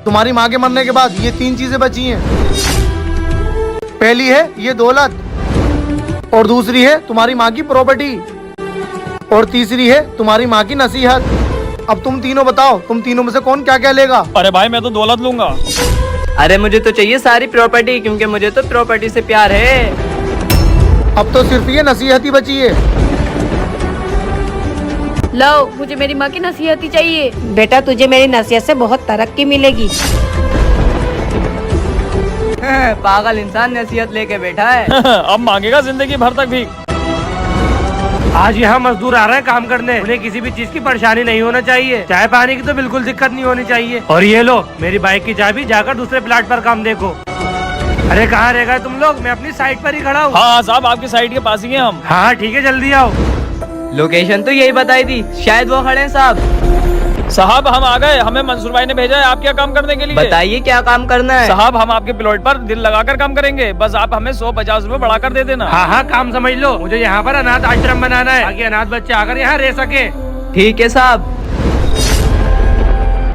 तुम्हारी माँ के मरने के बाद ये 3 चीजें बची हैं। पहली है ये दौलत, और दूसरी है तुम्हारी माँ की प्रॉपर्टी, और तीसरी है तुम्हारी माँ की नसीहत। अब तुम तीनों बताओ, तुम तीनों में से कौन क्या क्या लेगा? अरे भाई मैं तो दौलत लूंगा। अरे मुझे तो चाहिए सारी प्रॉपर्टी, क्योंकि मुझे तो प्रॉपर्टी से प्यार है। अब तो सिर्फ ये नसीहत ही बची है। लो, मुझे मेरी माँ की नसीहत ही चाहिए। बेटा तुझे मेरी नसीहत से बहुत तरक्की मिलेगी। पागल इंसान नसीहत लेके बैठा है। अब मांगेगा जिंदगी भर तक भी। आज यहाँ मजदूर आ रहे हैं काम करने, उन्हें किसी भी चीज की परेशानी नहीं होना चाहिए। चाय पानी की तो बिल्कुल दिक्कत नहीं होनी चाहिए। और ये लो मेरी बाइक की चाबी, जाकर दूसरे प्लाट पर काम देखो। अरे कहाँ रह गए तुम लोग? मैं अपनी साइड पर ही खड़ा हूँ। हाँ साहब, आपकी साइड के पास ही हैं हम। हाँ ठीक है, जल्दी आओ। लोकेशन तो यही बताई थी, शायद वो खड़े हैं साहब। साहब हम आ गए, हमें मंसूर भाई ने भेजा है आपके यहाँ काम करने के लिए। बताइए क्या काम करना है? साहब हम आपके प्लॉट पर दिल लगाकर काम करेंगे, बस आप हमें 150 रुपए बढ़ा कर दे देना। हाँ हाँ काम समझ लो, मुझे यहाँ पर अनाथ आश्रम बनाना है ताकि अनाथ बच्चे आकर यहाँ रह सके। ठीक है साहब।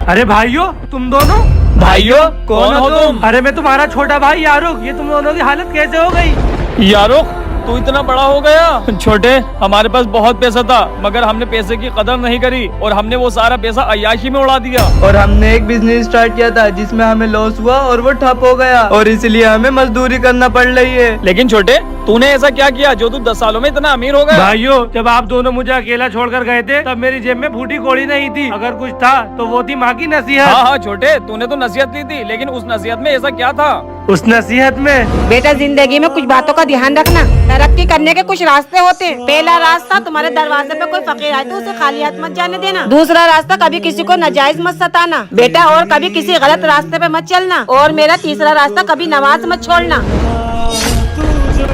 अरे भाइयों तुम दोनों? भाइयों कौन हो तुम? अरे मैं तुम्हारा छोटा भाई यारुख। ये तुम दोनों की हालत कैसे हो गई? यारुख तू इतना बड़ा हो गया? छोटे हमारे पास बहुत पैसा था, मगर हमने पैसे की कदर नहीं करी और हमने वो सारा पैसा अय्याशी में उड़ा दिया। और हमने एक बिजनेस स्टार्ट किया था जिसमें हमें लॉस हुआ और वो ठप हो गया, और इसलिए हमें मजदूरी करना पड़ रही है। लेकिन छोटे तूने ऐसा क्या किया जो तू 10 सालों में इतना अमीर हो गया? भाइयों जब आप दोनों मुझे अकेला छोड़कर गए थे तब मेरी जेब में फूटी कौड़ी नहीं थी। अगर कुछ था तो वो थी माँ की नसीहत। हाँ हाँ छोटे, तूने तो नसीहत दी थी, लेकिन उस नसीहत में ऐसा क्या था? उस नसीहत में बेटा जिंदगी में कुछ बातों का ध्यान रखना। तरक्की करने के कुछ रास्ते होते हैं। पहला रास्ता, तुम्हारे दरवाजे पे कोई फकीर आए तो उसे खाली हाथ मत जाने देना। दूसरा रास्ता, कभी किसी को नाजायज मत सताना बेटा, और कभी किसी गलत रास्ते पे मत चलना। और मेरा तीसरा रास्ता, कभी नमाज मत छोड़ना।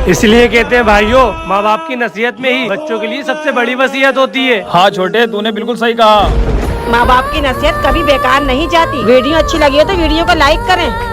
इसलिए कहते हैं भाइयों, माँ बाप की नसीहत में ही बच्चों के लिए सबसे बड़ी वसीयत होती है। हाँ छोटे तूने बिल्कुल सही कहा। माँ बाप की नसीहत कभी बेकार नहीं जाती। वीडियो अच्छी लगी हो तो वीडियो को लाइक करें।